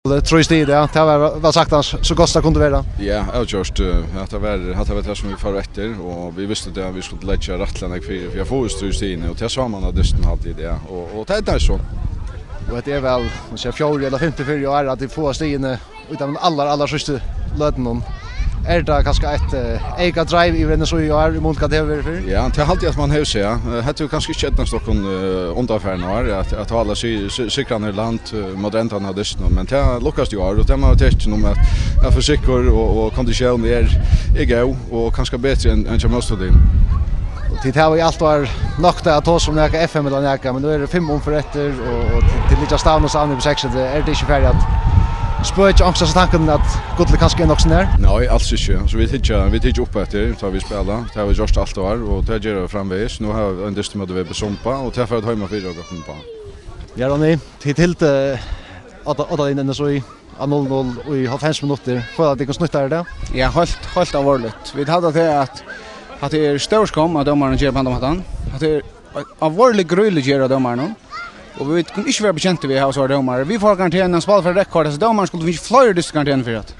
Tror jag det, det var sagt så gott det kunde vara. Ja, avgjort att det var det som vi får efter och vi visste det att vi skulle lägga rättlarna för jag får ju strid och det sa man att det alltid det och det är så. Och det är väl man säger 4 eller 54 år att det får strid utan alla sista löten är det kanske ett ega drive i den så jag mot kan det vara för. Ja, det är alltid att man hör sig. Hade ju kanske inte ett Stockholm underfärd nu att alla cyklarna i land mot ändan av dysten men det lyckas ju och det man tänkt om att försäkra och kondition är go och kanske bättre än Chamostodin. Det har vi allt var nokta att ta som näka FM eller näka men då är det 5 om förrätter och till lite stavn och savn på 6 det är det inte färdigt att spöch angst så tanken att Gotland kanske är också där. Nej, alls inte. Så vi tittar upp efter tar vi spela. Det har vi gjort allt år och det gör det framväs. Nu har vi en dyst med att besompa och därför att hemma fyra och komma på. Ja, Ronny, till att in så i 0-0 och i 5 minuter för att det kan snutta det. Ja, helt allvarligt. Vi hade det att det är storskam att domarna ger på mattan. Att det är allvarligt gröligt ger domarna. Och vi kunde inte vara bekänta vi har så domare. Vi får garantera en spel för rekord så domaren skulle finnas fler dyst garantera för det.